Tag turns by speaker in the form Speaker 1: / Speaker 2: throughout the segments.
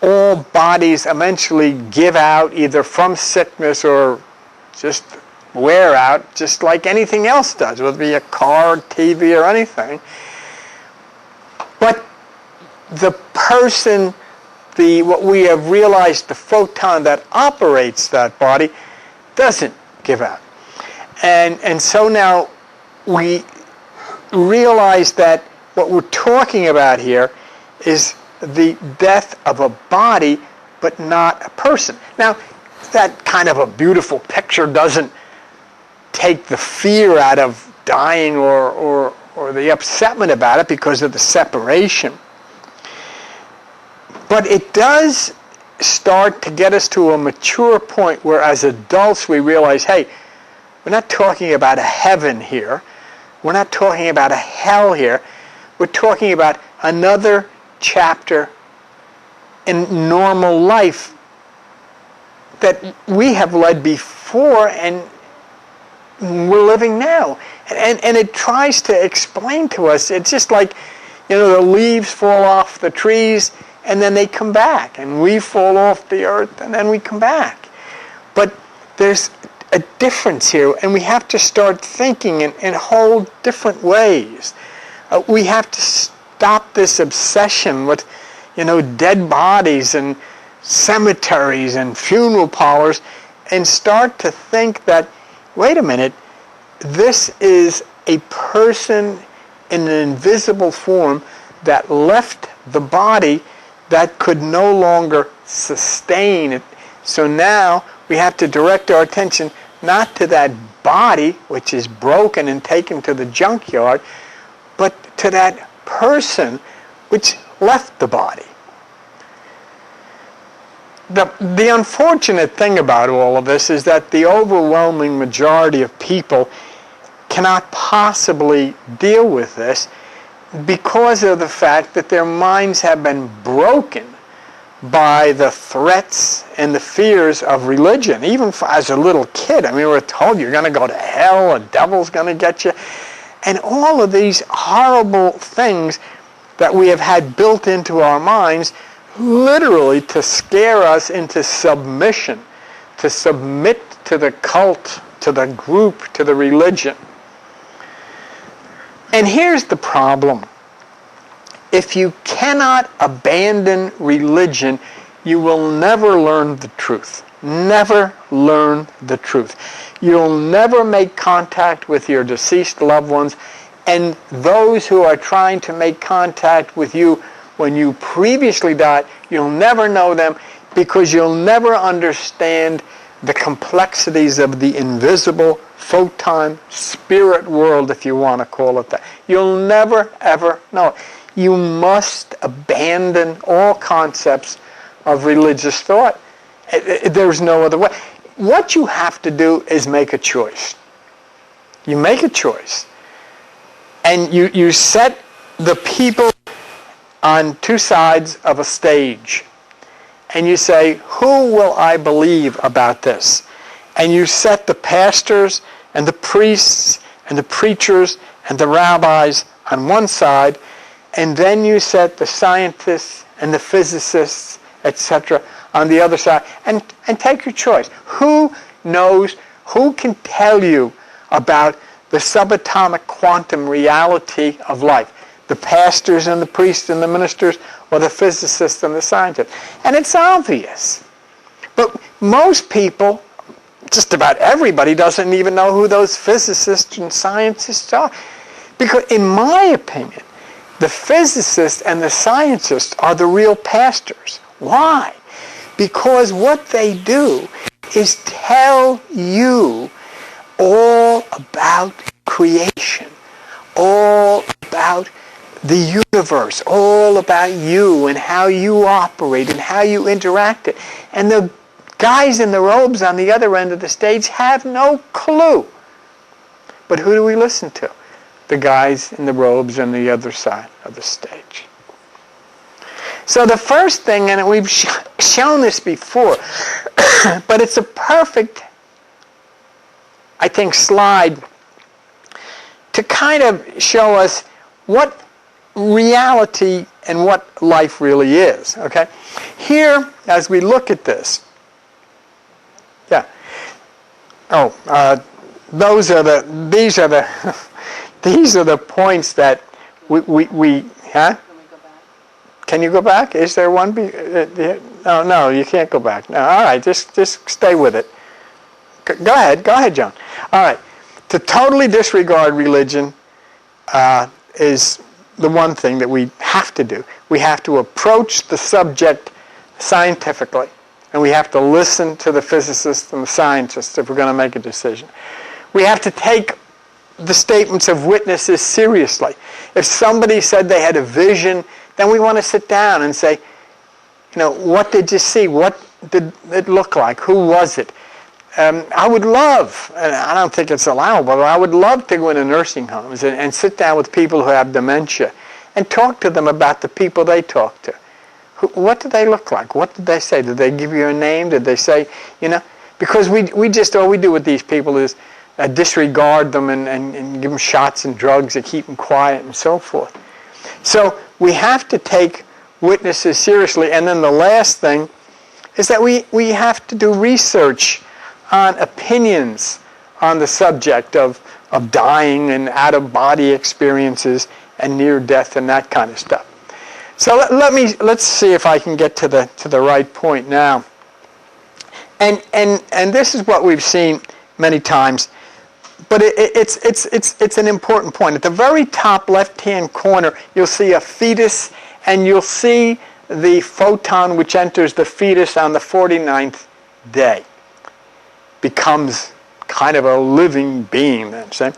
Speaker 1: all bodies eventually give out either from sickness or just wear out, just like anything else does, whether it be a car, TV, or anything. But the person, what we have realized, the photon that operates that body, doesn't give out. And so now we realize that what we're talking about here is the death of a body, but not a person. Now, that kind of a beautiful picture doesn't take the fear out of dying or the upsetment about it because of the separation. But it does start to get us to a mature point where as adults we realize, hey, we're not talking about a heaven here. We're not talking about a hell here. We're talking about another chapter in normal life that we have led before and we're living now. And it tries to explain to us, it's just like, the leaves fall off the trees and then they come back. And we fall off the earth and then we come back. But there's a difference here, and we have to start thinking in whole different ways. We have to stop this obsession with, dead bodies and cemeteries and funeral parlors and start to think that, wait a minute, this is a person in an invisible form that left the body that could no longer sustain it. So now we have to direct our attention not to that body, which is broken and taken to the junkyard, but to that person which left the body. The unfortunate thing about all of this is that the overwhelming majority of people cannot possibly deal with this because of the fact that their minds have been broken by the threats and the fears of religion. Even as a little kid, we're told you're going to go to hell, the devil's going to get you. And all of these horrible things that we have had built into our minds literally to scare us into submission, to submit to the cult, to the group, to the religion. And here's the problem. If you cannot abandon religion, you will never learn the truth. Never learn the truth. You'll never make contact with your deceased loved ones, and those who are trying to make contact with you when you previously died, you'll never know them because you'll never understand the complexities of the invisible photon spirit world, if you want to call it that. You'll never, ever know it. You must abandon all concepts of religious thought. There's no other way. What you have to do is make a choice. You make a choice. And you set the people on two sides of a stage. And you say, who will I believe about this? And you set the pastors and the priests and the preachers and the rabbis on one side, and then you set the scientists and the physicists, etc., on the other side, and take your choice. Who knows, who can tell you about the subatomic quantum reality of life? The pastors and the priests and the ministers, or the physicists and the scientists? And it's obvious. But most people, just about everybody, doesn't even know who those physicists and scientists are. Because in my opinion, the physicists and the scientists are the real pastors. Why? Because what they do is tell you all about creation, all about the universe, all about you and how you operate and how you interact it. And the guys in the robes on the other end of the stage have no clue. But who do we listen to? The guys in the robes on the other side of the stage. So the first thing, and we've shown this before, but it's a perfect, I think, slide to kind of show us what reality and what life really is. Okay? Here, as we look at this, these are the these are the points that we huh? Can you go back? Is there one? No, you can't go back. No, all right, just stay with it. Go ahead, John. All right, to totally disregard religion is the one thing that we have to do. We have to approach the subject scientifically, and we have to listen to the physicists and the scientists if we're going to make a decision. We have to take the statements of witnesses seriously. If somebody said they had a vision, then we want to sit down and say, what did you see? What did it look like? Who was it? I would love, and I don't think it's allowable, but I would love to go into nursing homes and sit down with people who have dementia and talk to them about the people they talk to. What did they look like? What did they say? Did they give you a name? Did they say, because we just, all we do with these people is disregard them and give them shots and drugs and keep them quiet and so forth. So we have to take witnesses seriously. And then the last thing is that we have to do research on opinions on the subject of dying and out-of-body experiences and near death and that kind of stuff. So let's see if I can get to the right point now. And this is what we've seen many times, but it's an important point. At the very top left-hand corner, you'll see a fetus, and you'll see the photon which enters the fetus on the 49th day. Becomes kind of a living being then, see?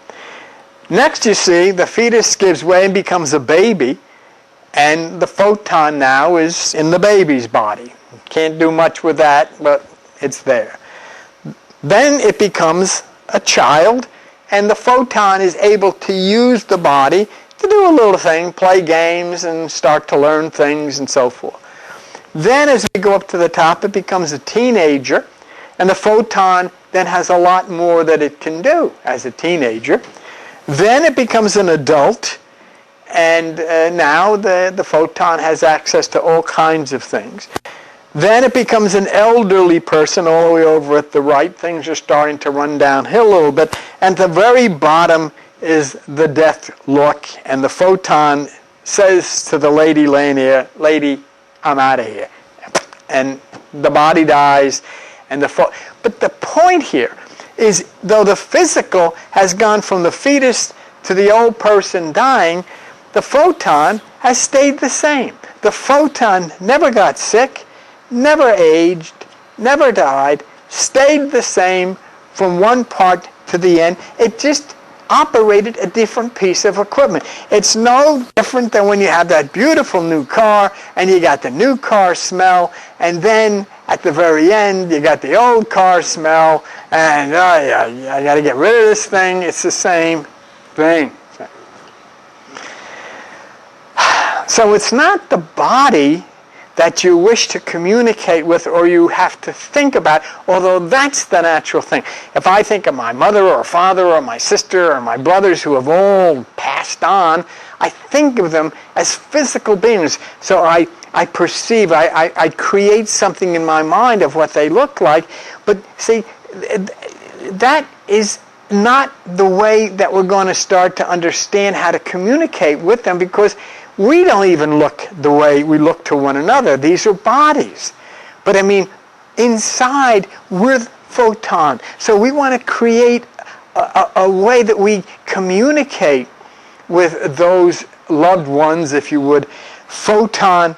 Speaker 1: Next you see the fetus gives way and becomes a baby, and the photon now is in the baby's body. Can't do much with that, but it's there. Then it becomes a child, and the photon is able to use the body to do a little thing, play games and start to learn things and so forth. Then as we go up to the top, it becomes a teenager, and the photon then has a lot more that it can do as a teenager. Then it becomes an adult, and now the photon has access to all kinds of things. Then it becomes an elderly person all the way over at the right. Things are starting to run downhill a little bit. And at the very bottom is the death look, and the photon says to the lady laying here, "Lady, I'm out of here." And the body dies, and but the point here is, though the physical has gone from the fetus to the old person dying, the photon has stayed the same. The photon never got sick, never aged, never died, stayed the same from one part to the end. It just operated a different piece of equipment. It's no different than when you have that beautiful new car and you got the new car smell, and then at the very end you got the old car smell, and I got to get rid of this thing. It's the same thing. So it's not the body that you wish to communicate with or you have to think about, although that's the natural thing. If I think of my mother or father or my sister or my brothers who have all passed on, I think of them as physical beings. So I perceive, I create something in my mind of what they look like. But see, that is not the way that we're going to start to understand how to communicate with them, because we don't even look the way we look to one another. These are bodies. But I mean, inside, we're photon. So we want to create a way that we communicate with those loved ones, if you would, photon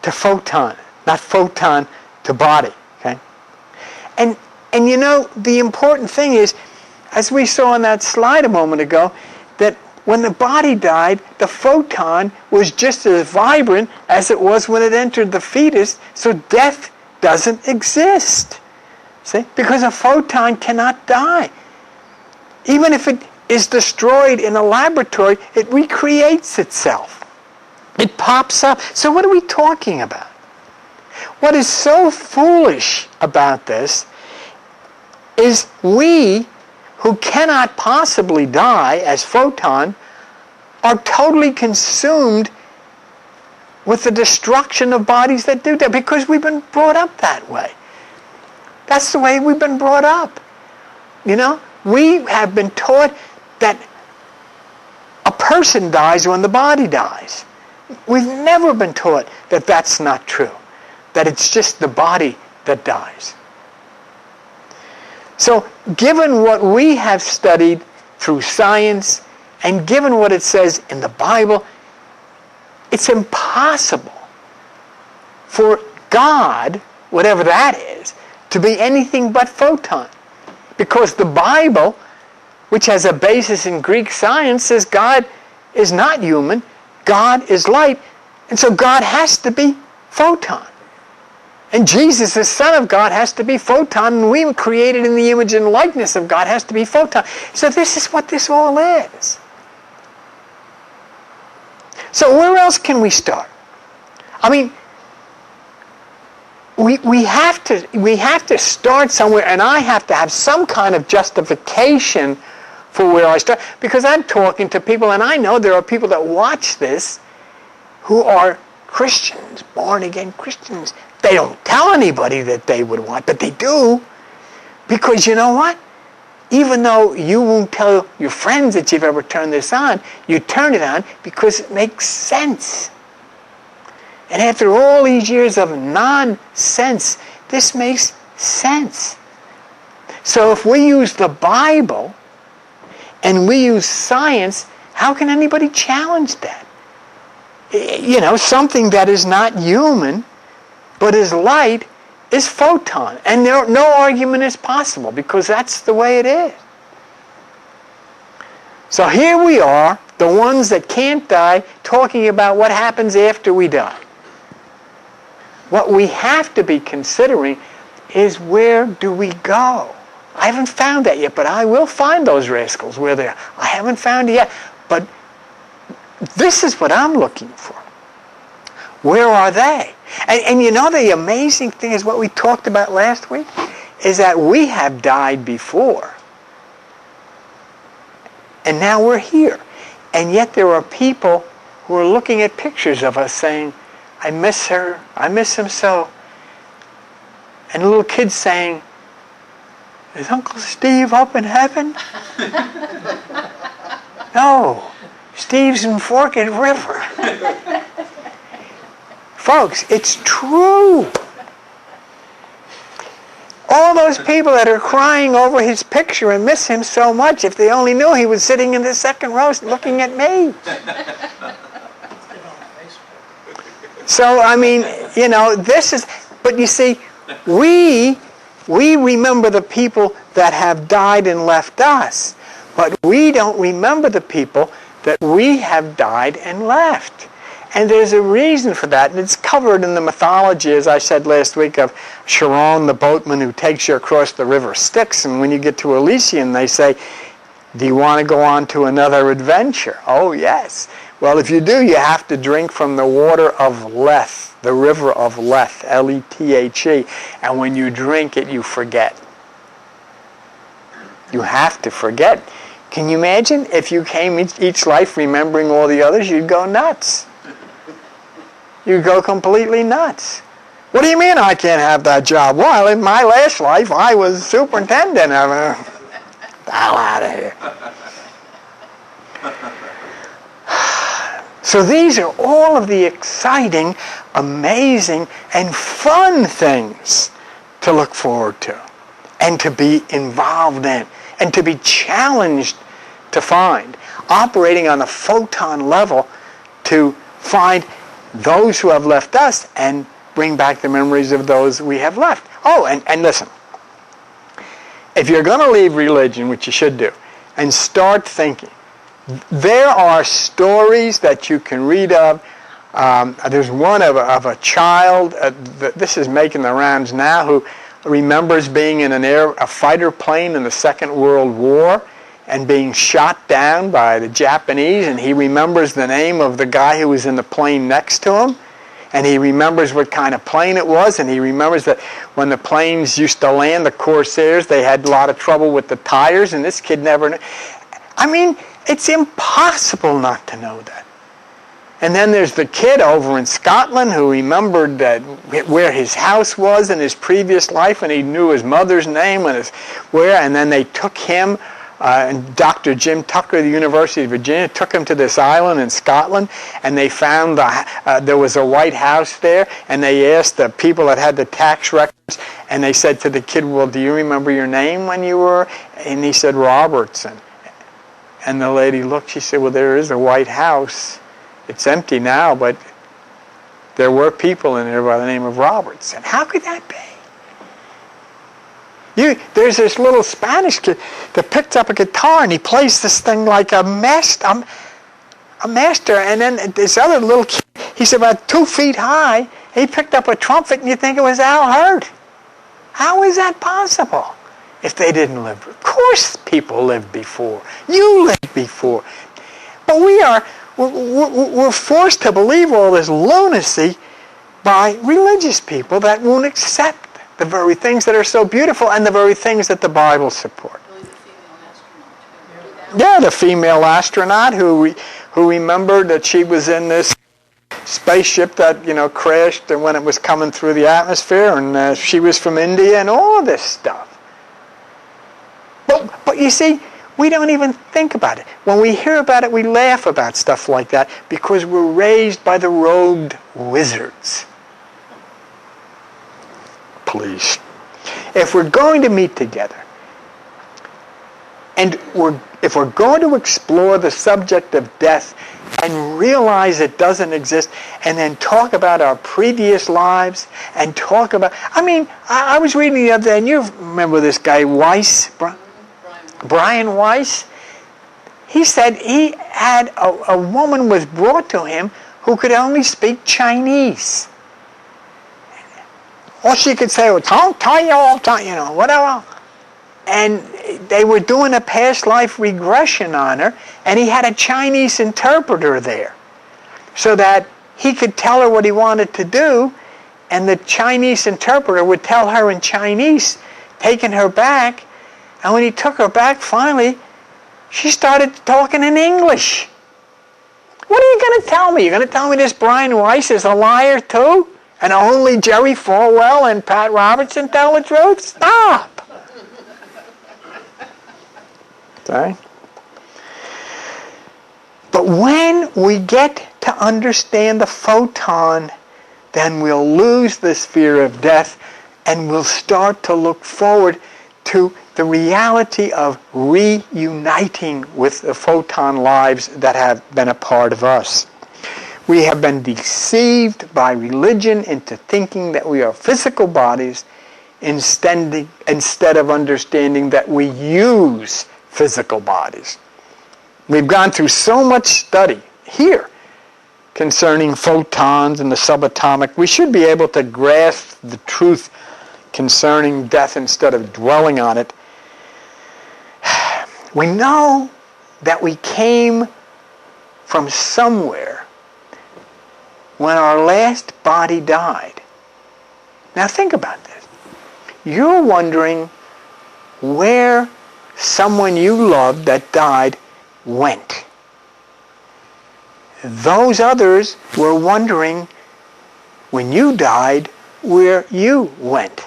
Speaker 1: to photon, not photon to body. Okay? And the important thing is, as we saw on that slide a moment ago, that when the body died, the photon was just as vibrant as it was when it entered the fetus, so death doesn't exist. See? Because a photon cannot die. Even if it is destroyed in a laboratory, it recreates itself. It pops up. So what are we talking about? What is so foolish about this is we, who cannot possibly die as photon, are totally consumed with the destruction of bodies that do that, because we've been brought up that way. That's the way we've been brought up. You know, we have been taught that a person dies when the body dies. We've never been taught that that's not true, that it's just the body that dies. So, given what we have studied through science, and given what it says in the Bible, it's impossible for God, whatever that is, to be anything but photon. Because the Bible, which has a basis in Greek science, says God is not human, God is light, and so God has to be photon. And Jesus, the Son of God, has to be photon, and we were created in the image and likeness of God, has to be photon. So this is what this all is. So where else can we start? I mean, we have to start somewhere, and I have to have some kind of justification for where I start, because I'm talking to people, and I know there are people that watch this who are Christians, born-again Christians. They don't tell anybody that they would want, but they do. Because you know what? Even though you won't tell your friends that you've ever turned this on, you turn it on because it makes sense. And after all these years of nonsense, this makes sense. So if we use the Bible and we use science, how can anybody challenge that? You know, something that is not human but is light is photon. And no argument is possible, because that's the way it is. So here we are, the ones that can't die, talking about what happens after we die. What we have to be considering is, where do we go? I haven't found that yet, but I will find those rascals where they are. I haven't found it yet, but this is what I'm looking for. Where are they? And you know, the amazing thing is what we talked about last week, is that we have died before. And now we're here. And yet there are people who are looking at pictures of us saying, I miss her, I miss him so. And little kids saying, is Uncle Steve up in heaven? No, Steve's in Forked River. Folks, it's true. All those people that are crying over his picture and miss him so much, if they only knew he was sitting in the second row looking at me. So, I mean, you know, this is, but you see, we remember the people that have died and left us, but we don't remember the people that we have died and left. And there's a reason for that, and it's covered in the mythology, as I said last week, of Charon, the boatman who takes you across the river Styx, and when you get to Elysium, they say, do you want to go on to another adventure? Oh, yes. Well, if you do, you have to drink from the water of Lethe, the river of Lethe, L-E-T-H-E, and when you drink it, you forget. You have to forget. Can you imagine if you came each life remembering all the others? You'd go nuts. You go completely nuts. What do you mean I can't have that job? Well, in my last life, I was superintendent. Hell out of here. So these are all of the exciting, amazing, and fun things to look forward to, and to be involved in, and to be challenged to find, operating on a photon level to find those who have left us and bring back the memories of those we have left. Oh, and listen, if you're going to leave religion, which you should do, and start thinking, there are stories that you can read of. There's one of a child, this is making the rounds now, who remembers being in a fighter plane in the Second World War and being shot down by the Japanese, and he remembers the name of the guy who was in the plane next to him, and he remembers what kind of plane it was, and he remembers that when the planes used to land, the Corsairs, they had a lot of trouble with the tires, and this kid never knew. I mean, it's impossible not to know that. And then there's the kid over in Scotland who remembered that where his house was in his previous life, and he knew his mother's name and then they took him, and Dr. Jim Tucker of the University of Virginia took him to this island in Scotland, and they found there was a White House there, and they asked the people that had the tax records, and they said to the kid, well, do you remember your name when you were? And he said, Robertson. And the lady looked, she said, well, there is a White House. It's empty now, but there were people in there by the name of Robertson. How could that be? There's this little Spanish kid that picked up a guitar and he plays this thing like a master. And then this other little kid, he's about 2 feet high. He picked up a trumpet and you think it was Al Hurt. How is that possible? If they didn't live, of course people lived before. You lived before, but we're forced to believe all this lunacy by religious people that won't accept the very things that are so beautiful and the very things that the Bible support. Yeah, the female astronaut who remembered that she was in this spaceship that crashed when it was coming through the atmosphere, and she was from India and all of this stuff. But you see, we don't even think about it. When we hear about it, we laugh about stuff like that because we're raised by the robed wizards. Please. If we're going to meet together, and if we're going to explore the subject of death and realize it doesn't exist, and then talk about our previous lives, and talk about, I was reading the other day, and you remember this guy, Weiss, Brian Weiss? He said he had a woman was brought to him who could only speak Chinese. All she could say was, whatever. And they were doing a past life regression on her, and he had a Chinese interpreter there so that he could tell her what he wanted to do, and the Chinese interpreter would tell her in Chinese, taking her back. And when he took her back, finally, she started talking in English. What are you going to tell me? You're going to tell me this Brian Weiss is a liar too? And only Jerry Falwell and Pat Robertson tell the truth? Stop! Okay? But when we get to understand the photon, then we'll lose this fear of death and we'll start to look forward to the reality of reuniting with the photon lives that have been a part of us. We have been deceived by religion into thinking that we are physical bodies instead of understanding that we use physical bodies. We've gone through so much study here concerning photons and the subatomic. We should be able to grasp the truth concerning death instead of dwelling on it. We know that we came from somewhere when our last body died. Now think about this. You're wondering where someone you loved that died went. Those others were wondering when you died where you went.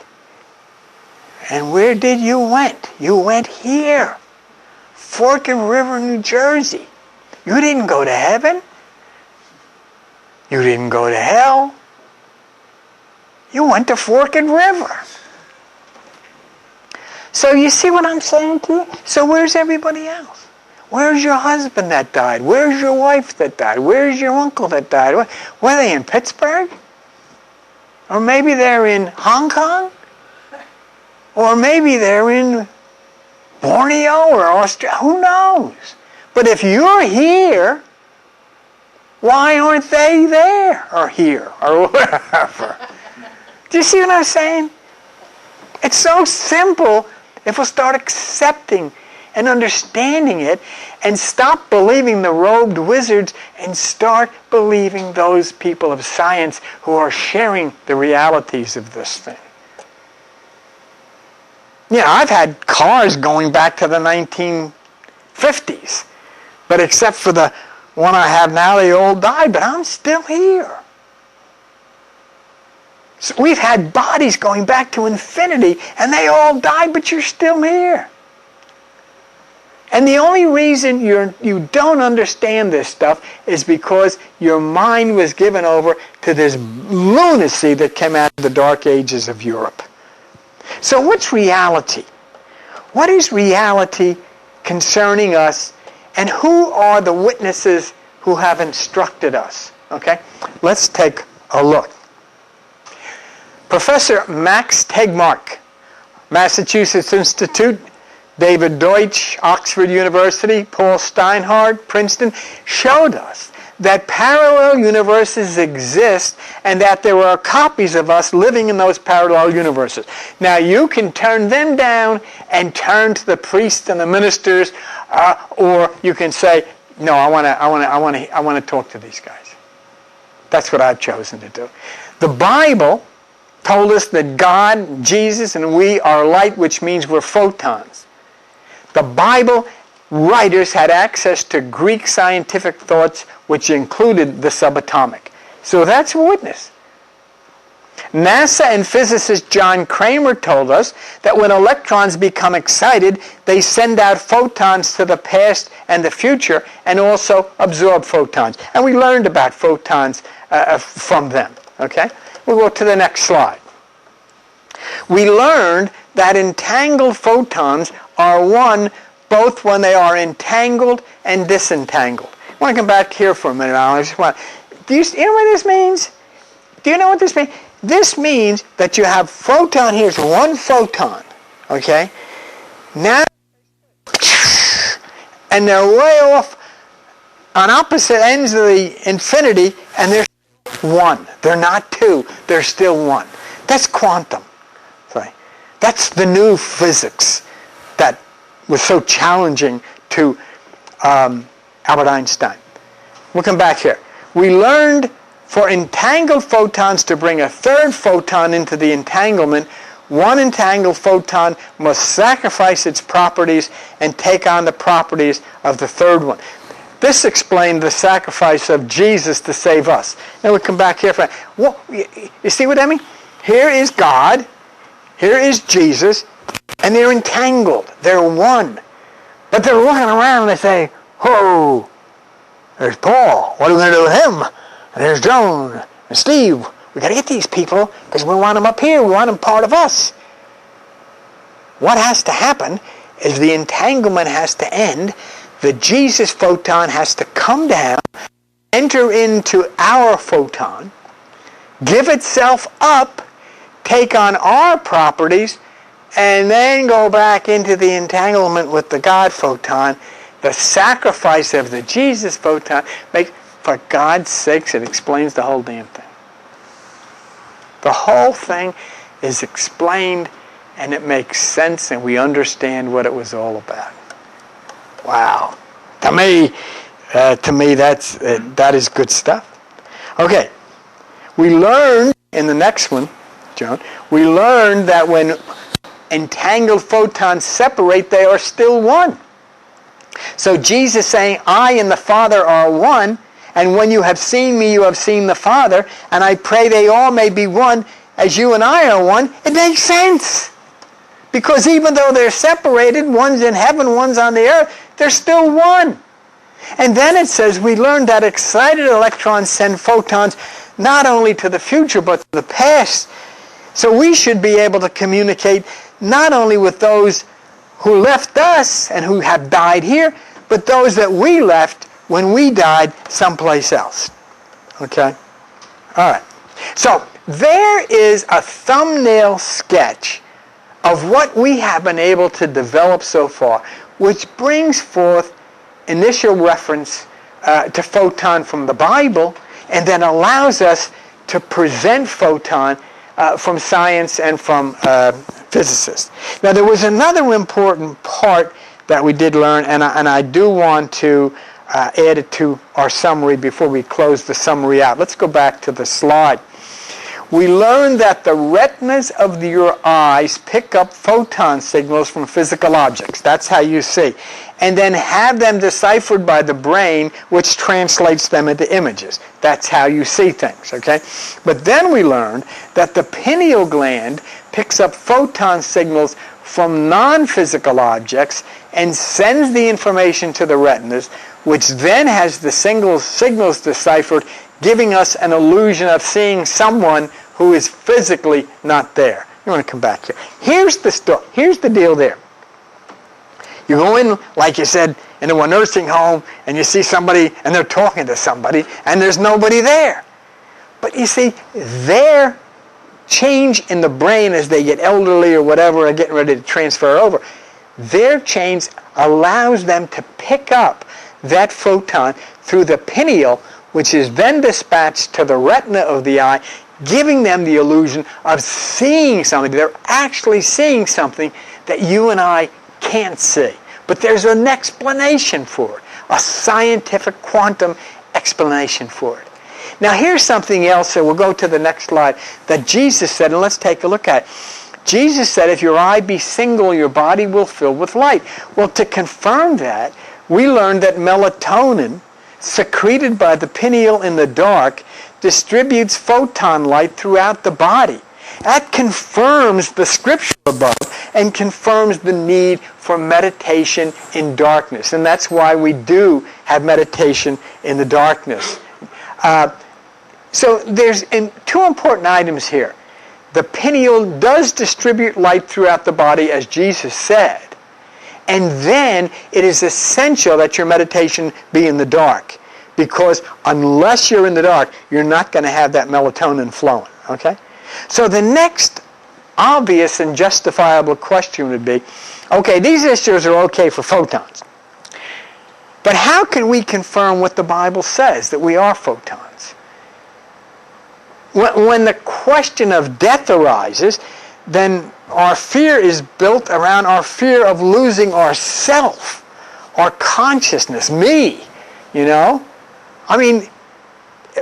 Speaker 1: And where did you went? You went here. Forked River, New Jersey. You didn't go to heaven. You didn't go to hell. You went to Forked River. So you see what I'm saying to you? So where's everybody else? Where's your husband that died? Where's your wife that died? Where's your uncle that died? Were they in Pittsburgh? Or maybe they're in Hong Kong? Or maybe they're in Borneo or Australia. Who knows? But if you're here, why aren't they there or here or wherever? Do you see what I'm saying? It's so simple if we'll start accepting and understanding it and stop believing the robed wizards and start believing those people of science who are sharing the realities of this thing. Yeah, I've had cars going back to the 1950s, but except for the one I have now, they all died, but I'm still here. So we've had bodies going back to infinity, and they all died, but you're still here. And the only reason you don't understand this stuff is because your mind was given over to this lunacy that came out of the dark ages of Europe. So what's reality? What is reality concerning us, and who are the witnesses who have instructed us? Okay, let's take a look. Professor Max Tegmark, Massachusetts Institute, David Deutsch, Oxford University, Paul Steinhardt, Princeton, showed us that parallel universes exist and that there are copies of us living in those parallel universes. Now you can turn them down and turn to the priests and the ministers, or you can say, no, I want to talk to these guys. That's what I've chosen to do. The Bible told us that God, Jesus, and we are light, which means we're photons. The Bible writers had access to Greek scientific thoughts, which included the subatomic. So that's a witness. NASA and physicist John Kramer told us that when electrons become excited, they send out photons to the past and the future and also absorb photons. And we learned about photons from them. Okay? We'll go to the next slide. We learned that entangled photons are one both when they are entangled and disentangled. I want to come back here for a minute. Do you know what this means? Do you know what this means? This means that you have photon. Here's one photon, okay? Now, and they're way off on opposite ends of the infinity, and they're one. They're not two. They're still one. That's quantum. That's the new physics that was so challenging to Albert Einstein. We'll come back here. We learned for entangled photons to bring a third photon into the entanglement, one entangled photon must sacrifice its properties and take on the properties of the third one. This explained the sacrifice of Jesus to save us. Now we'll come back here. You see what I mean? Here is God. Here is Jesus, and they're entangled. They're one. But they're looking around and they say, "Whoa, there's Paul. What are we going to do with him? And there's Joan and Steve. We got to get these people because we want them up here. We want them part of us." What has to happen is the entanglement has to end. The Jesus photon has to come down, enter into our photon, give itself up, take on our properties, and then go back into the entanglement with the God photon. The sacrifice of the Jesus photon for God's sakes, it explains the whole damn thing. The whole thing is explained, and it makes sense, and we understand what it was all about. Wow. To me, that is good stuff. Okay. We learned in the next one, Joan, we learned that when entangled photons separate, they are still one. So Jesus saying, "I and the Father are one, and when you have seen me, you have seen the Father, and I pray they all may be one, as you and I are one," it makes sense. Because even though they're separated, one's in heaven, one's on the earth, they're still one. And then it says, we learned that excited electrons send photons not only to the future, but to the past. So we should be able to communicate not only with those who left us and who have died here, but those that we left when we died someplace else. Okay? All right. So there is a thumbnail sketch of what we have been able to develop so far, which brings forth initial reference to photon from the Bible, and then allows us to present photon from science and from physicists. Now, there was another important part that we did learn, and I do want to add it to our summary before we close the summary out. Let's go back to the slide. we learned that the retinas of your eyes pick up photon signals from physical objects. That's how you see. And then have them deciphered by the brain, which translates them into images. That's how you see things, okay? But then we learned that the pineal gland picks up photon signals from non-physical objects and sends the information to the retinas, which then has the signals deciphered, giving us an illusion of seeing someone who is physically not there. You want to come back here. Here's the deal there. You go in, like you said, into a nursing home, and you see somebody, and they're talking to somebody, and there's nobody there. But you see, their change in the brain as they get elderly or whatever, are getting ready to transfer over, their change allows them to pick up that photon through the pineal, which is then dispatched to the retina of the eye, giving them the illusion of seeing something. They're actually seeing something that you and I can't see. But there's an explanation for it, a scientific quantum explanation for it. Now here's something else, and we'll go to the next slide, that Jesus said, and let's take a look at it. Jesus said, if your eye be single, your body will fill with light. Well, to confirm that, we learned that melatonin, secreted by the pineal in the dark, distributes photon light throughout the body. That confirms the scripture above and confirms the need for meditation in darkness. And that's why we do have meditation in the darkness. So there's two important items here. The pineal does distribute light throughout the body, as Jesus said. And then it is essential that your meditation be in the dark. Because unless you're in the dark, you're not going to have that melatonin flowing. Okay? So the next obvious and justifiable question would be, okay, these issues are okay for photons. But how can we confirm what the Bible says, that we are photons? When the question of death arises, then our fear is built around our fear of losing ourself, our consciousness, me, you know? I mean,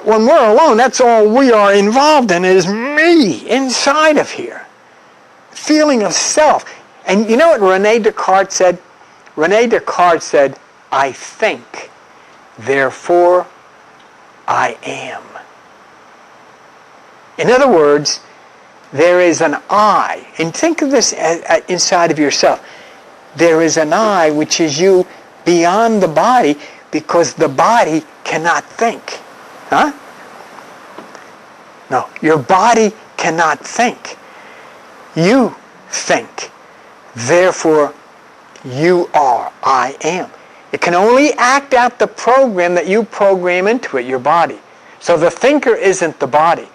Speaker 1: when we're alone, that's all we are involved in is me inside of here. Feeling of self. And you know what René Descartes said? René Descartes said, I think, therefore I am. In other words, there is an I. And think of this inside of yourself. There is an I, which is you beyond the body, because the body cannot think. Huh? No, your body cannot think. You think. Therefore, you are. I am. It can only act out the program that you program into it, your body. So the thinker isn't the body.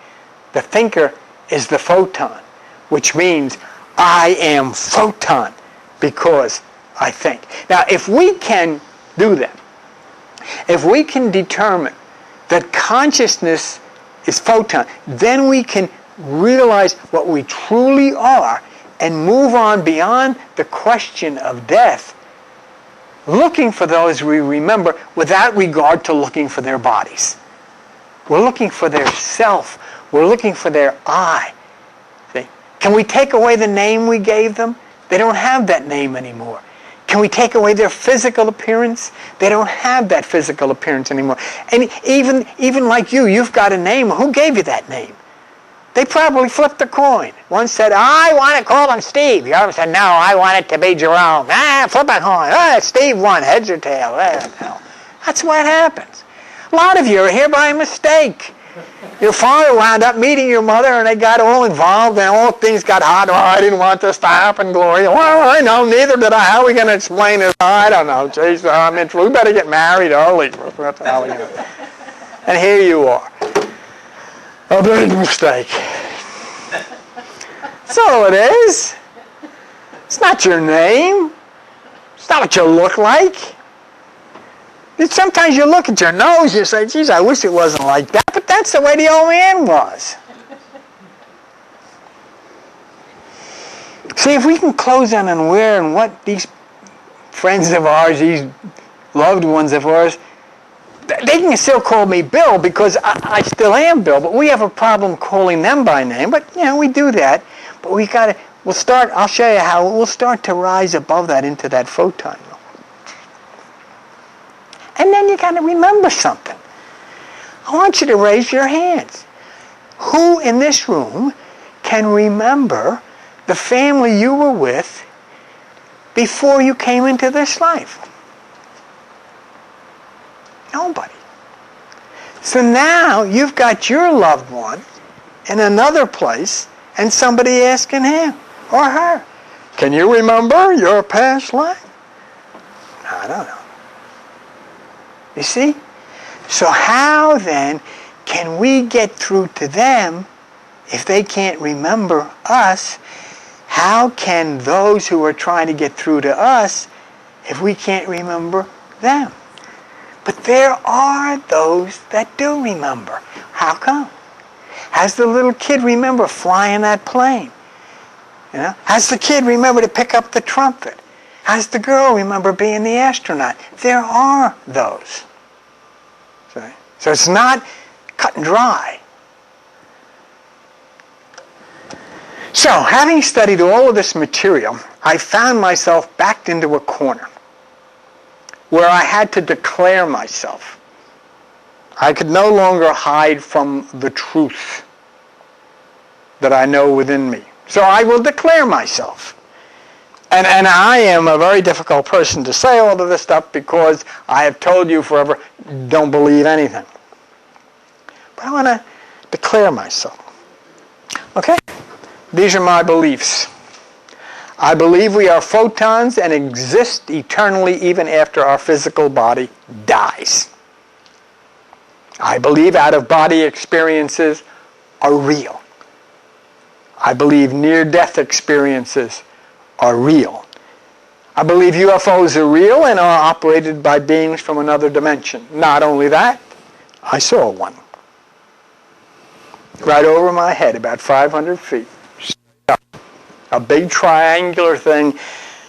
Speaker 1: The thinker is the photon, which means I am photon because I think. Now, if we can do that, if we can determine that consciousness is photon, then we can realize what we truly are and move on beyond the question of death, looking for those we remember without regard to looking for their bodies. We're looking for their self. We're looking for their I. See? Can we take away the name we gave them? They don't have that name anymore. Can we take away their physical appearance? They don't have that physical appearance anymore. And even like you've got a name. Who gave you that name? They probably flipped a coin. One said, I want to call him Steve. The other said, no, I want it to be Jerome. Flip a coin. Steve won, heads or tails. That's what happens. A lot of you are here by mistake. Your father wound up meeting your mother, and they got all involved, and all things got hot. Oh, I didn't want this to happen, Gloria. Well, I know, neither did I. How are we going to explain this? I don't know. Jeez, we better get married early. What the hell are we going to do? And here you are. A big mistake. That's all it is. It's not your name. It's not what you look like. Sometimes you look at your nose, you say, geez, I wish it wasn't like that. But that's the way the old man was. See, if we can close on and where and what these friends of ours, these loved ones of ours, they They can still call me Bill because I still am Bill, but we have a problem calling them by name. But, we do that. But I'll show you how we'll start to rise above that into that photon. And then you got to remember something. I want you to raise your hands. Who in this room can remember the family you were with before you came into this life? Nobody. So now you've got your loved one in another place and somebody asking him or her, can you remember your past life? I don't know. You see? So how then can we get through to them if they can't remember us? How can those who are trying to get through to us if we can't remember them? But there are those that do remember. How come? Has the little kid remember flying that plane? Has the kid remember to pick up the trumpet? Has the girl remember being the astronaut? There are those. So it's not cut and dry. So, having studied all of this material, I found myself backed into a corner where I had to declare myself. I could no longer hide from the truth that I know within me. So I will declare myself. And I am a very difficult person to say all of this stuff because I have told you forever, don't believe anything. But I want to declare myself. Okay? These are my beliefs. I believe we are photons and exist eternally even after our physical body dies. I believe out-of-body experiences are real. I believe near-death experiences are real. I believe UFOs are real and are operated by beings from another dimension. Not only that, I saw one. Right over my head, about 500 feet. A big triangular thing.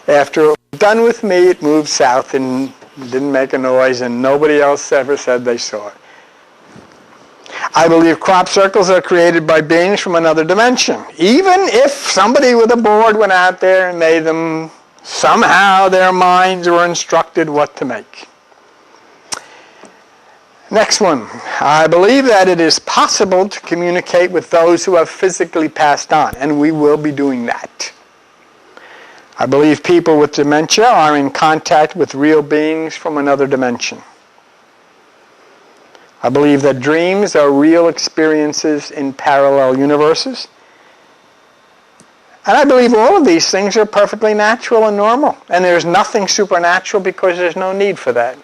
Speaker 1: After it was done with me, it moved south and didn't make a noise, and nobody else ever said they saw it. I believe crop circles are created by beings from another dimension. Even if somebody with a board went out there and made them, somehow their minds were instructed what to make. Next one. I believe that it is possible to communicate with those who have physically passed on, and we will be doing that. I believe people with dementia are in contact with real beings from another dimension. I believe that dreams are real experiences in parallel universes. And I believe all of these things are perfectly natural and normal. And there's nothing supernatural because there's no need for that.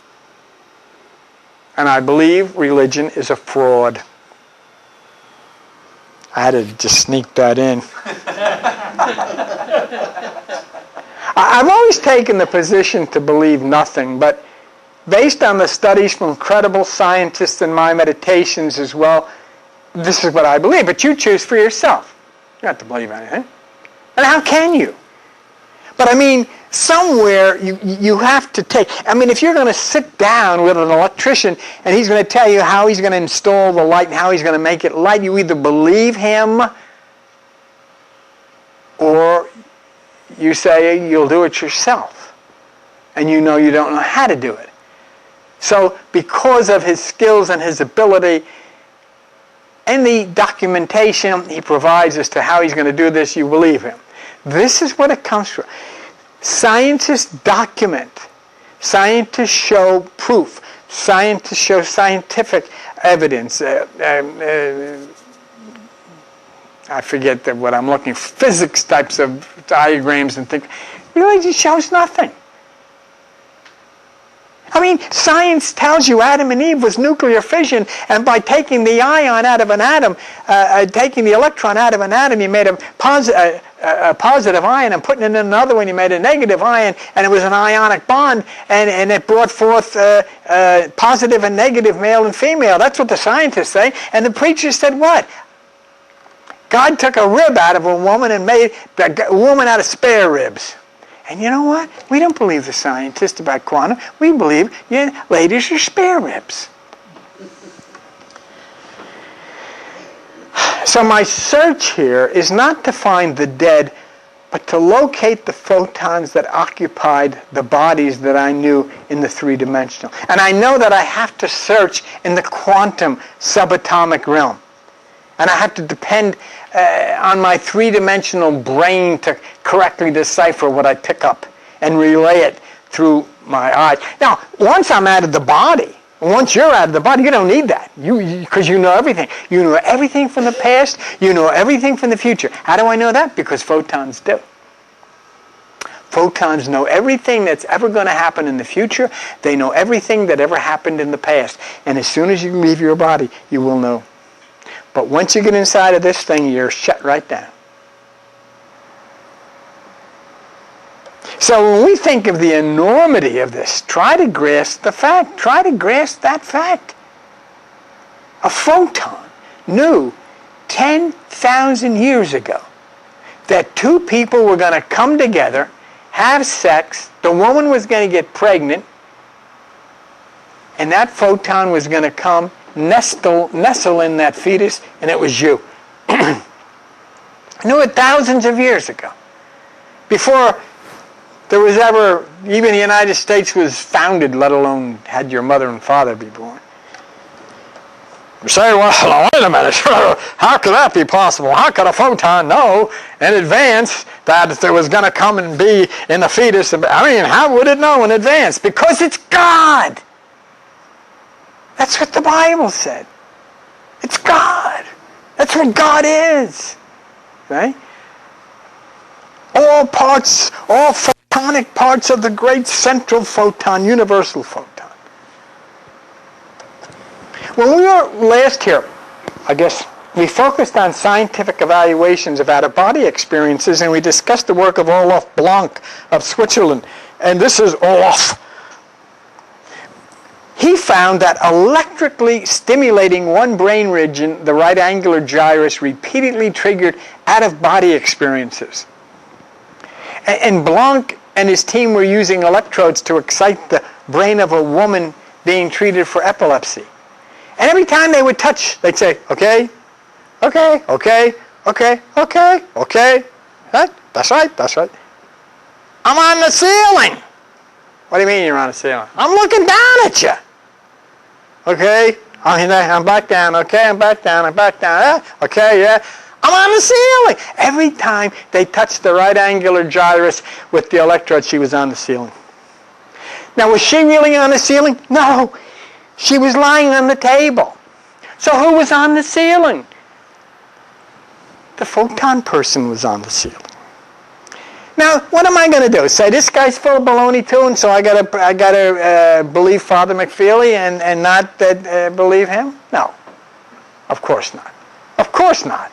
Speaker 1: And I believe religion is a fraud. I had to just sneak that in. I've always taken the position to believe nothing, but based on the studies from credible scientists and my meditations as well, this is what I believe. But you choose for yourself. You don't have to believe anything. And how can you? But I mean, somewhere you have to take... I mean, if you're going to sit down with an electrician and he's going to tell you how he's going to install the light and how he's going to make it light, you either believe him or you say you'll do it yourself. And you know don't know how to do it. So because of his skills and his ability and the documentation he provides as to how he's going to do this, you believe him. This is what it comes from. Scientists document. Scientists show proof. Scientists show scientific evidence. I forget what I'm looking for. Physics types of diagrams and things. Religion shows nothing. I mean, science tells you Adam and Eve was nuclear fission, and by taking the ion out of an atom, taking the electron out of an atom, you made a positive ion, and putting it in another one, you made a negative ion, and it was an ionic bond, and it brought forth positive and negative, male and female. That's what the scientists say. And the preachers said what? God took a rib out of a woman and made a woman out of spare ribs. And you know what? We don't believe the scientists about quantum. We believe ladies are spare ribs. So my search here is not to find the dead, but to locate the photons that occupied the bodies that I knew in the three-dimensional. And I know that I have to search in the quantum subatomic realm. And I have to depend on my three-dimensional brain to correctly decipher what I pick up and relay it through my eyes. Now, once I'm out of the body, once you're out of the body, you don't need that, because you know everything. You know everything from the past. You know everything from the future. How do I know that? Because photons do. Photons know everything that's ever going to happen in the future. They know everything that ever happened in the past. And as soon as you leave your body, you will know. But once you get inside of this thing, you're shut right down. So when we think of the enormity of this, try to grasp the fact. Try to grasp that fact. A photon knew 10,000 years ago that two people were going to come together, have sex, the woman was going to get pregnant, and that photon was going to come, nestle in that fetus, and it was you. I knew it thousands of years ago. Before there was ever, even the United States was founded, let alone had your mother and father be born. You say, well, wait a minute, how could that be possible? How could a photon know in advance that there was going to come and be in the fetus? I mean, how would it know in advance? Because it's God. That's what the Bible said. It's God. That's what God is. Right? All photonic parts of the great central photon, universal photon. When we were last here, I guess, we focused on scientific evaluations of out-of-body experiences, and we discussed the work of Olaf Blanc of Switzerland. And this is Olaf. He found that electrically stimulating one brain region, the right angular gyrus, repeatedly triggered out-of-body experiences. And Blanc and his team were using electrodes to excite the brain of a woman being treated for epilepsy. And every time they would touch, they'd say, okay, okay, okay, okay, okay, okay. That's right, that's right. I'm on the ceiling. What do you mean you're on the ceiling? I'm looking down at you. Okay, I'm back down. Okay, I'm back down. I'm back down. Okay, yeah. I'm on the ceiling. Every time they touched the right angular gyrus with the electrode, she was on the ceiling. Now, was she really on the ceiling? No. She was lying on the table. So who was on the ceiling? The photon person was on the ceiling. Now, what am I going to do? Say this guy's full of baloney too, and so I gotta believe Father McFeely and not believe him? No, of course not. Of course not.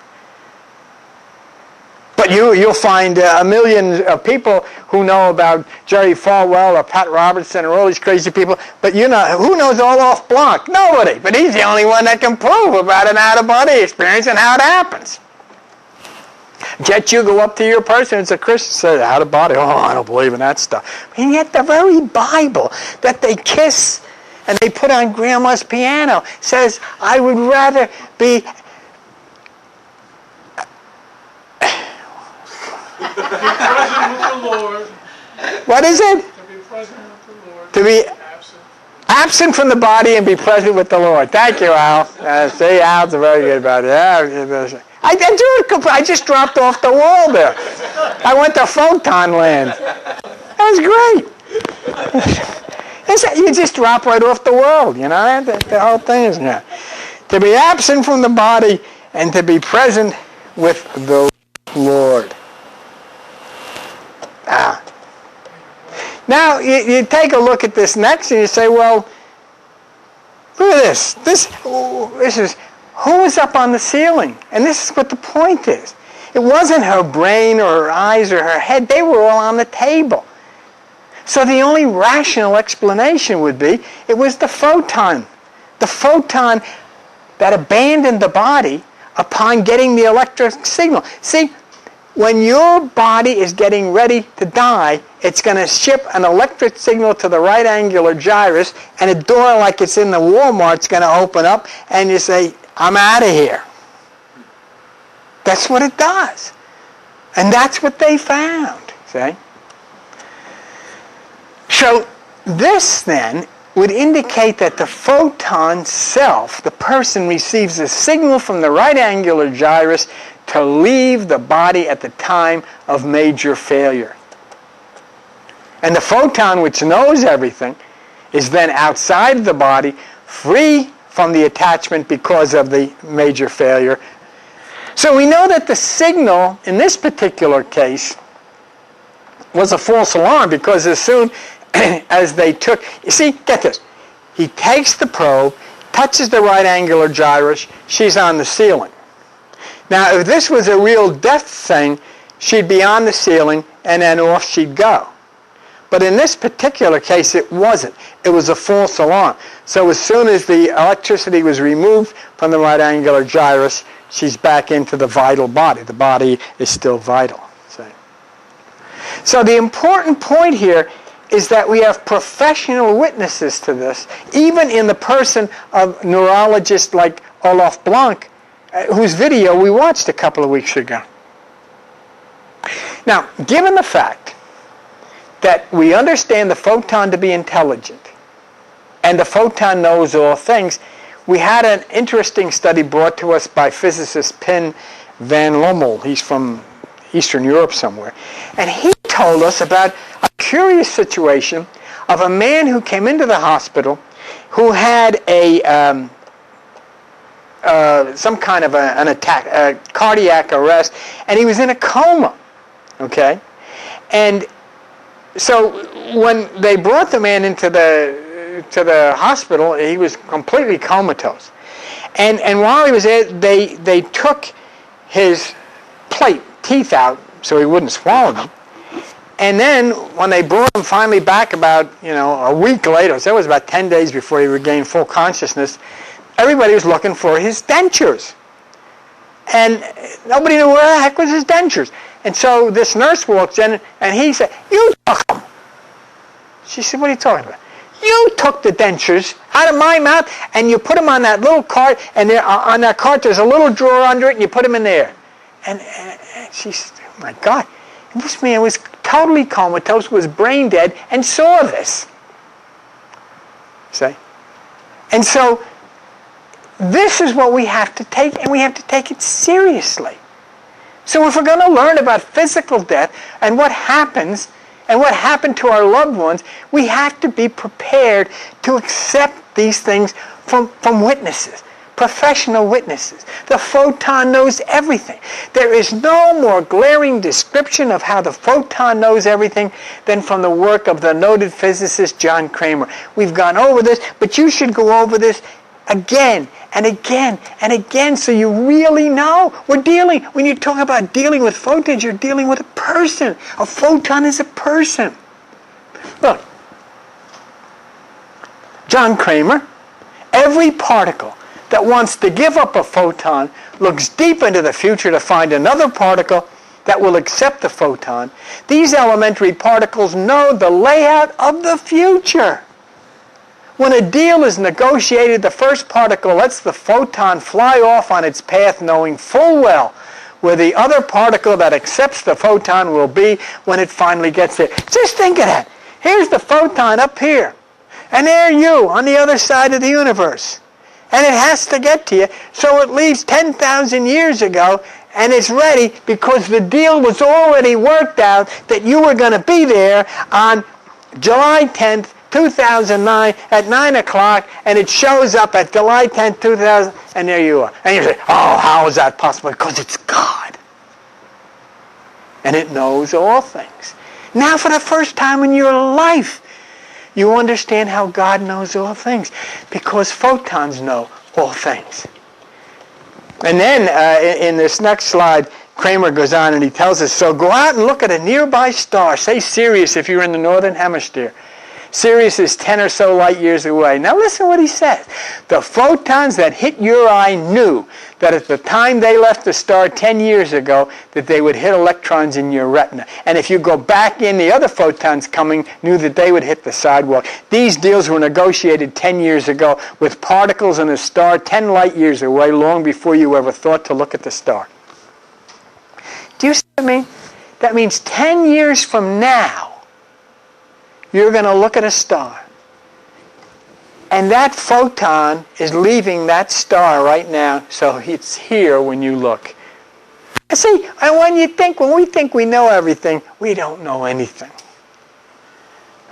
Speaker 1: But you'll find a million people who know about Jerry Falwell or Pat Robertson or all these crazy people. But you know, who knows Olaf Blanc? Nobody. But he's the only one that can prove about an out-of-body experience and how it happens. Yet you go up to your person as a Christian and say, out-of-body, oh, I don't believe in that stuff. And yet the very Bible that they kiss and they put on Grandma's piano says, I would rather be...
Speaker 2: To be present with the Lord.
Speaker 1: What is it?
Speaker 2: To be present with the Lord.
Speaker 1: To be absent from the body and be present with the Lord. Thank you, Al. See, Al's very good about it. Yeah, I just dropped off the world there. I went to Photon Land. That was great. You just drop right off the world, you know. The whole thing is that. To be absent from the body and to be present with the Lord. Now, you take a look at this next and you say, well, look at this. This is, who was up on the ceiling? And this is what the point is. It wasn't her brain or her eyes or her head. They were all on the table. So the only rational explanation would be it was the photon. The photon that abandoned the body upon getting the electric signal. See, when your body is getting ready to die, it's going to ship an electric signal to the right angular gyrus, and a door like it's in the Walmart is going to open up, and you say, I'm out of here. That's what it does. And that's what they found, see? So this then would indicate that the photon self, the person, receives a signal from the right angular gyrus to leave the body at the time of major failure. And the photon, which knows everything, is then outside of the body, free from the attachment because of the major failure. So we know that the signal in this particular case was a false alarm, because as soon as they took, you see, get this, he takes the probe, touches the right angular gyrus, she's on the ceiling. Now, if this was a real death thing, she'd be on the ceiling and then off she'd go. But in this particular case, it wasn't. It was a false alarm. So as soon as the electricity was removed from the right angular gyrus, she's back into the vital body. The body is still vital. So the important point here is that we have professional witnesses to this, even in the person of neurologists like Olaf Blanc, whose video we watched a couple of weeks ago. Now, given the fact that we understand the photon to be intelligent, and the photon knows all things, we had an interesting study brought to us by physicist Pim van Lommel. He's from Eastern Europe somewhere. And he told us about a curious situation of a man who came into the hospital who had some kind of an attack, a cardiac arrest, and he was in a coma, okay? And so when they brought the man into the hospital, he was completely comatose. And while he was there, they took his teeth out so he wouldn't swallow them. And then when they brought him finally back about, a week later, so it was about 10 days before he regained full consciousness, everybody was looking for his dentures. And nobody knew where the heck was his dentures. And so this nurse walks in and he said, "You took them." She said, "What are you talking about?" "You took the dentures out of my mouth and you put them on that little cart, and there, on that cart there's a little drawer under it and you put them in there." And she said, "Oh my God." And this man was totally comatose, was brain dead, and saw this. See? And so this is what we have to take, and we have to take it seriously. So if we're going to learn about physical death and what happens and what happened to our loved ones, we have to be prepared to accept these things from witnesses, professional witnesses. The photon knows everything. There is no more glaring description of how the photon knows everything than from the work of the noted physicist John Cramer. We've gone over this, but you should go over this again and again and again so you really know. When you talk about dealing with photons, you're dealing with a person. A photon is a person. Look, John Cramer, every particle that wants to give up a photon looks deep into the future to find another particle that will accept the photon. These elementary particles know the layout of the future. When a deal is negotiated, the first particle lets the photon fly off on its path, knowing full well where the other particle that accepts the photon will be when it finally gets there. Just think of that. Here's the photon up here, and there you on the other side of the universe. And it has to get to you, so it leaves 10,000 years ago, and it's ready because the deal was already worked out that you were going to be there on July 10th, 2009 at 9 o'clock, and it shows up at July 10th, 2000, and there you are. And you say, "Oh, how is that possible?" Because it's God. And it knows all things. Now, for the first time in your life, you understand how God knows all things, because photons know all things. And then in this next slide, Cramer goes on and he tells us, so go out and look at a nearby star. Say Sirius if you're in the northern hemisphere. Sirius is 10 or so light years away. Now listen what he says. The photons that hit your eye knew that at the time they left the star 10 years ago that they would hit electrons in your retina. And if you go back in, the other photons coming knew that they would hit the sidewalk. These deals were negotiated 10 years ago with particles in a star 10 light years away, long before you ever thought to look at the star. Do you see what I mean? That means 10 years from now, you're going to look at a star. And that photon is leaving that star right now, so it's here when you look. See, and when we think we know everything, we don't know anything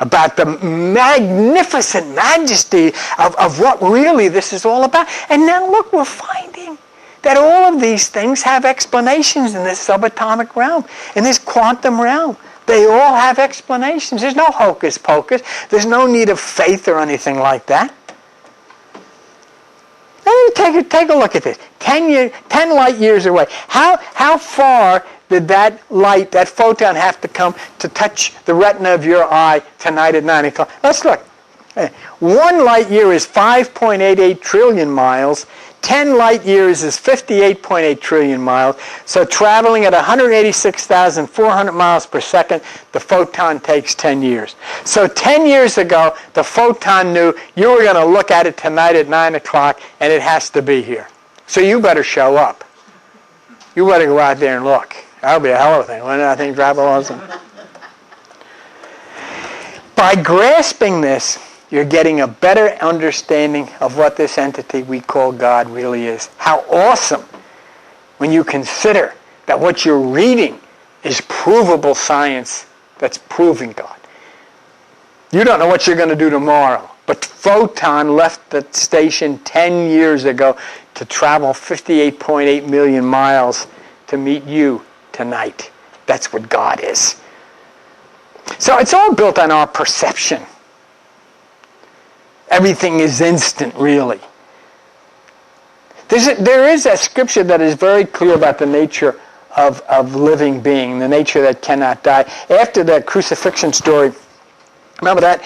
Speaker 1: about the magnificent majesty of what really this is all about. And now look, we're finding that all of these things have explanations in this subatomic realm, in this quantum realm. They all have explanations. There's no hocus pocus. There's no need of faith or anything like that. Take a look at this. 10 light years away. How far did that light, that photon, have to come to touch the retina of your eye tonight at 9 o'clock? Let's look. 1 light year is 5.88 trillion miles. 10 light years is 58.8 trillion miles. So traveling at 186,400 miles per second, the photon takes 10 years. So 10 years ago, the photon knew you were going to look at it tonight at 9 o'clock, and it has to be here. So you better show up. You better go out there and look. That'll be a hell of a thing. Wouldn't that thing drive awesome? By grasping this, you're getting a better understanding of what this entity we call God really is. How awesome when you consider that what you're reading is provable science that's proving God. You don't know what you're going to do tomorrow, but Photon left the station 10 years ago to travel 58.8 million miles to meet you tonight. That's what God is. So it's all built on our perception. Everything is instant, really. There is a scripture that is very clear about the nature of living being, the nature that cannot die. After the crucifixion story, remember that?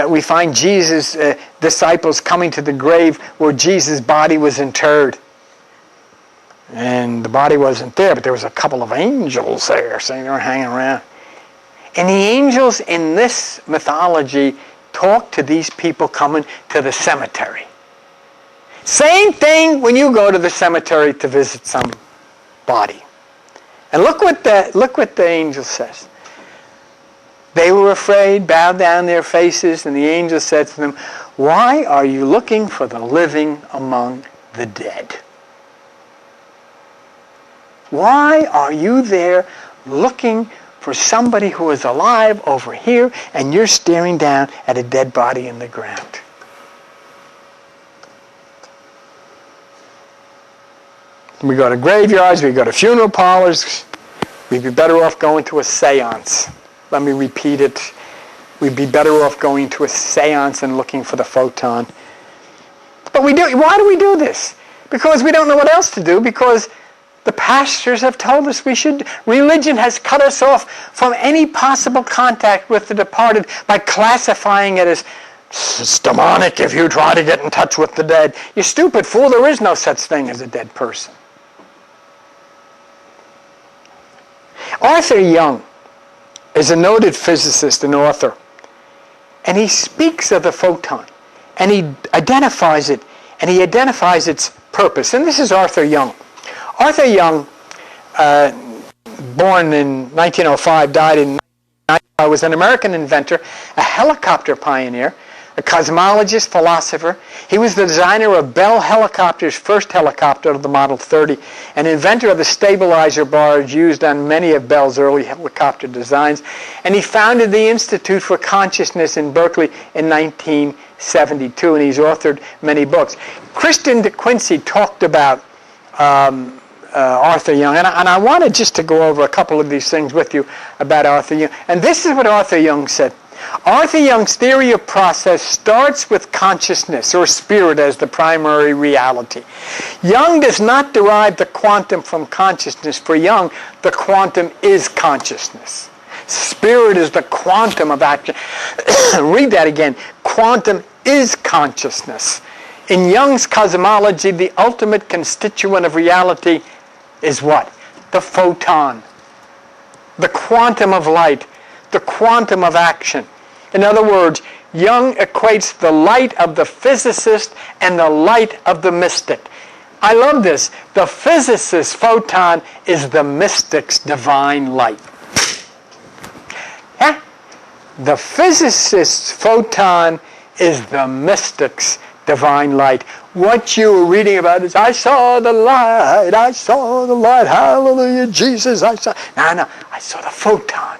Speaker 1: We find Jesus' disciples coming to the grave where Jesus' body was interred. And the body wasn't there, but there was a couple of angels there, so they were hanging around. And the angels in this mythology talk to these people coming to the cemetery. Same thing when you go to the cemetery to visit some body. And look what the angel says. They were afraid, bowed down their faces, and the angel said to them, "Why are you looking for the living among the dead?" Why are you there looking for somebody who is alive over here, and you're staring down at a dead body in the ground? We go to graveyards, we go to funeral parlors. We'd be better off going to a seance. Let me repeat it. We'd be better off going to a seance and looking for the photon. But we do. Why do we do this? Because we don't know what else to do, because the pastors have told us we should. Religion has cut us off from any possible contact with the departed by classifying it as it's demonic if you try to get in touch with the dead. You stupid fool, there is no such thing as a dead person. Arthur Young is a noted physicist and author, and he speaks of the photon, and he identifies it, and he identifies its purpose. And this is Arthur Young. Arthur Young, born in 1905, died in 1995, was an American inventor, a helicopter pioneer, a cosmologist, philosopher. He was the designer of Bell Helicopter's first helicopter, the Model 30, an inventor of the stabilizer bars used on many of Bell's early helicopter designs, and he founded the Institute for Consciousness in Berkeley in 1972, and he's authored many books. Kristen DeQuincy talked about Arthur Young, and I wanted just to go over a couple of these things with you about Arthur Young. And this is what Arthur Young said. Arthur Young's theory of process starts with consciousness, or spirit, as the primary reality. Young does not derive the quantum from consciousness. For Young, the quantum is consciousness. Spirit is the quantum of action. Read that again. Quantum is consciousness. In Young's cosmology, the ultimate constituent of reality is what? The photon. The quantum of light. The quantum of action. In other words, Young equates the light of the physicist and the light of the mystic. I love this. The physicist's photon is the mystic's divine light. Yeah? The physicist's photon is the mystic's divine light. What you were reading about is, I saw the light, hallelujah, Jesus, I saw. No, I saw the photon.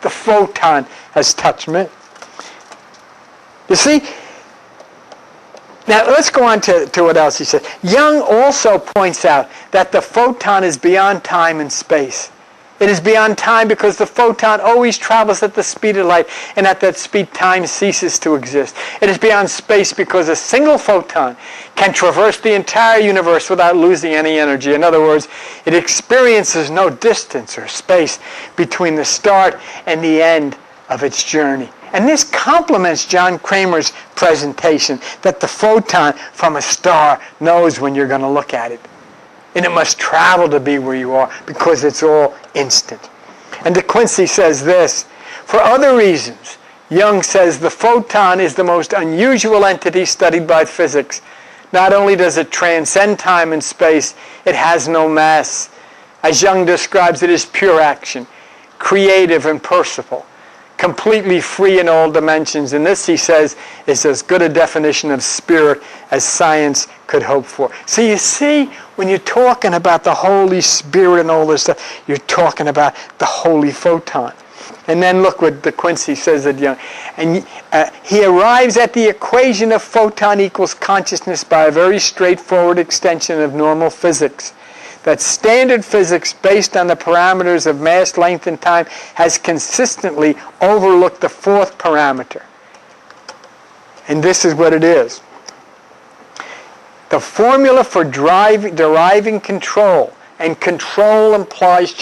Speaker 1: The photon has touched me. You see? Now, let's go on to what else he said. Young also points out that the photon is beyond time and space. It is beyond time because the photon always travels at the speed of light, and at that speed, time ceases to exist. It is beyond space because a single photon can traverse the entire universe without losing any energy. In other words, it experiences no distance or space between the start and the end of its journey. And this complements John Kramer's presentation that the photon from a star knows when you're going to look at it. And it must travel to be where you are because it's all instant. And De Quincey says this, for other reasons, Young says the photon is the most unusual entity studied by physics. Not only does it transcend time and space, it has no mass. As Young describes, it is pure action, creative and personal, completely free in all dimensions. And this, he says, is as good a definition of spirit as science could hope for. So you see, when you're talking about the Holy Spirit and all this stuff, you're talking about the holy photon. And then look what De Quincey says at Young. And he arrives at the equation of photon equals consciousness by a very straightforward extension of normal physics. That standard physics, based on the parameters of mass, length, and time, has consistently overlooked the fourth parameter. And this is what it is. The formula for deriving control, and control implies...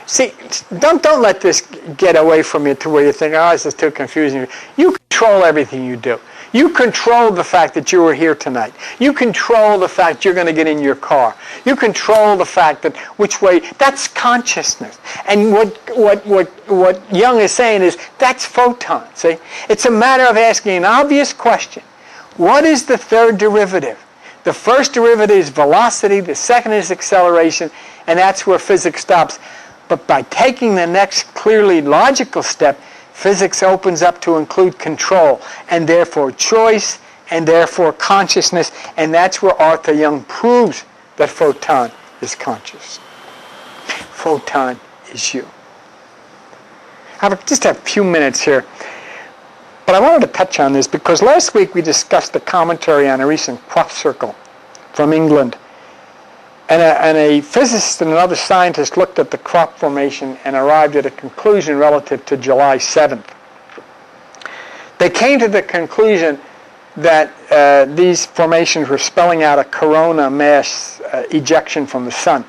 Speaker 1: See, don't let this get away from you to where you think, this is too confusing. You control everything you do. You control the fact that you were here tonight. You control the fact you're going to get in your car. You control the fact that which way, that's consciousness. And what Young is saying is, that's photon, see? It's a matter of asking an obvious question. What is the third derivative? The first derivative is velocity, the second is acceleration, and that's where physics stops. But by taking the next clearly logical step, physics opens up to include control, and therefore choice, and therefore consciousness, and that's where Arthur Young proves that photon is conscious. Photon is you. I just have a few minutes here, but I wanted to touch on this because last week we discussed the commentary on a recent crop circle from England. And a physicist and another scientist looked at the crop formation and arrived at a conclusion relative to July 7th. They came to the conclusion that these formations were spelling out a corona mass ejection from the sun,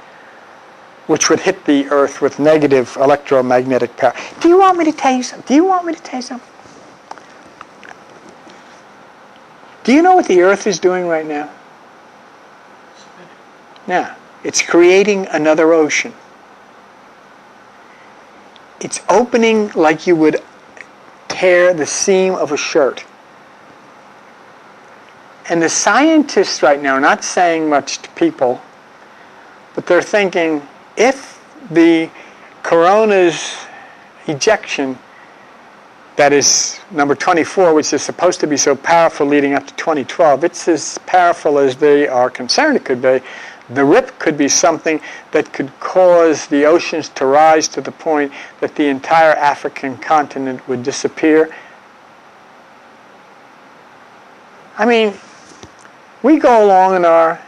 Speaker 1: which would hit the Earth with negative electromagnetic power. Do you want me to tell you something? Do you know what the Earth is doing right now? Now, it's creating another ocean. It's opening like you would tear the seam of a shirt. And the scientists right now are not saying much to people, but they're thinking, if the corona's ejection, that is number 24, which is supposed to be so powerful leading up to 2012, it's as powerful as they are concerned it could be. The rip could be something that could cause the oceans to rise to the point that the entire African continent would disappear. I mean, we go along in our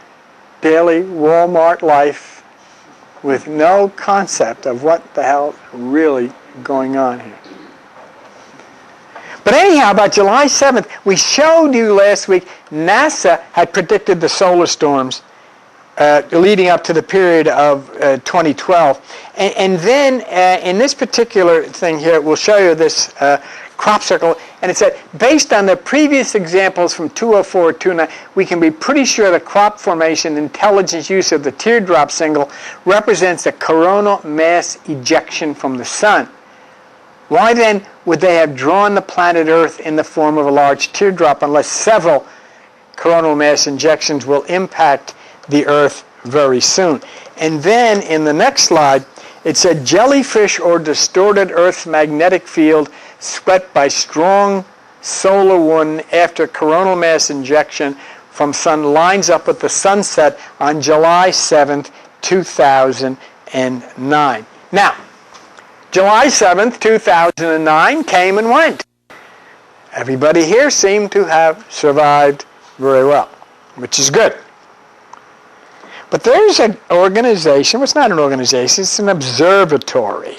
Speaker 1: daily Walmart life with no concept of what the hell is really going on here. But anyhow, about July 7th, we showed you last week, NASA had predicted the solar storms leading up to the period of 2012. And then in this particular thing here, we'll show you this crop circle, and it said, based on the previous examples from 204 to 29, we can be pretty sure the crop formation intelligence use of the teardrop symbol represents a coronal mass ejection from the sun. Why then would they have drawn the planet Earth in the form of a large teardrop unless several coronal mass injections will impact the Earth very soon. And then in the next slide, it said jellyfish or distorted Earth's magnetic field swept by strong solar wind after coronal mass injection from sun lines up with the sunset on July 7th, 2009. Now, July 7th, 2009 came and went. Everybody here seemed to have survived very well, which is good. But there's an organization, well, it's not an organization, it's an observatory.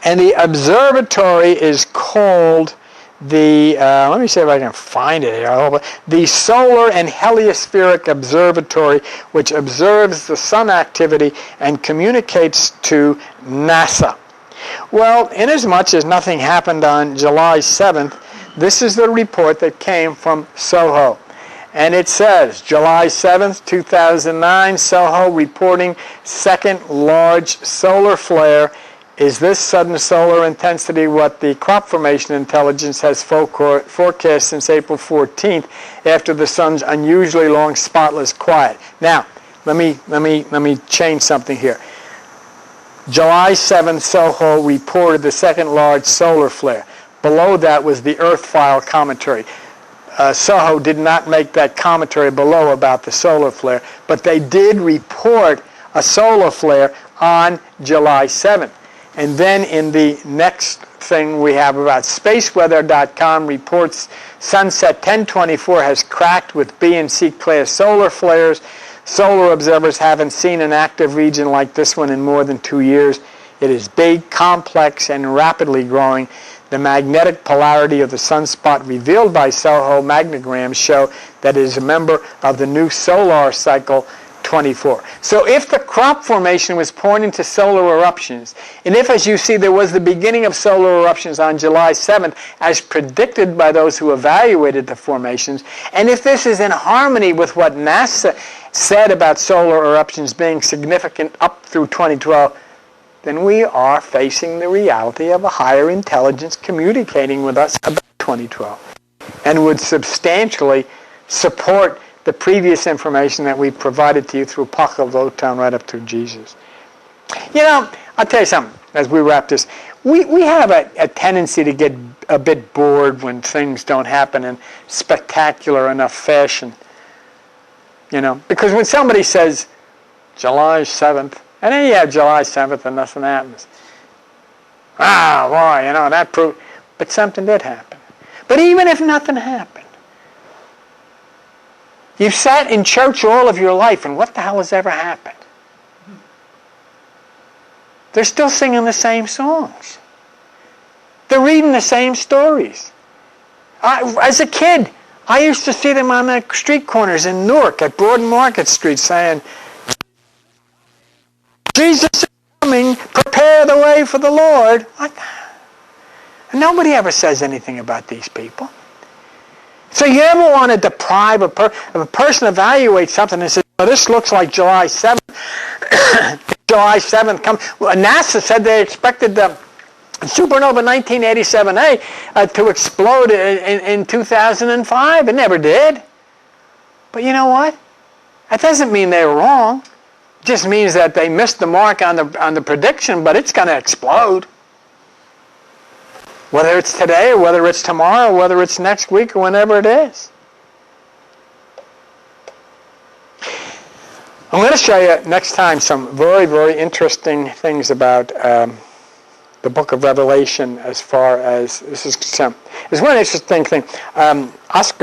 Speaker 1: And the observatory is called the, let me see if I can find it here, the Solar and Heliospheric Observatory, which observes the sun activity and communicates to NASA. Well, inasmuch as nothing happened on July 7th, this is the report that came from SOHO. And it says, July 7th, 2009, SOHO reporting second large solar flare. Is this sudden solar intensity what the crop formation intelligence has forecast since April 14th after the sun's unusually long spotless quiet? Now, let me change something here. July 7th, SOHO reported the second large solar flare. Below that was the Earth file commentary. SOHO did not make that commentary below about the solar flare, but they did report a solar flare on July 7th. And then in the next thing we have about spaceweather.com reports sunset 1024 has cracked with B and C class solar flares. Solar observers haven't seen an active region like this one in more than 2 years. It is big, complex, and rapidly growing. The magnetic polarity of the sunspot revealed by SOHO magnetograms show that it is a member of the new solar cycle 24. So if the crop formation was pointing to solar eruptions, and if, as you see, there was the beginning of solar eruptions on July 7th, as predicted by those who evaluated the formations, and if this is in harmony with what NASA said about solar eruptions being significant up through 2012, then we are facing the reality of a higher intelligence communicating with us about 2012 and would substantially support the previous information that we provided to you through Apocalypse Photon right up to Jesus. You know, I'll tell you something as we wrap this. We have a tendency to get a bit bored when things don't happen in spectacular enough fashion. You know, because when somebody says July 7th, and then you have July 7th and nothing happens. Ah, boy, you know, that proved. But something did happen. But even if nothing happened, you've sat in church all of your life, and what the hell has ever happened? They're still singing the same songs. They're reading the same stories. As a kid, I used to see them on the street corners in Newark at Broad Market Street saying, Jesus is coming, prepare the way for the Lord. What? And nobody ever says anything about these people. So you ever want to deprive a person evaluate something and say, well, this looks like July 7th. July 7th comes. Well, NASA said they expected the supernova 1987A to explode in 2005. It never did. But you know what? That doesn't mean they're wrong. It just means that they missed the mark on the prediction, but it's going to explode. Whether it's today or whether it's tomorrow, or whether it's next week or whenever it is. I'm going to show you next time some very, very interesting things about the book of Revelation as far as this is concerned. There's one interesting thing. Oscar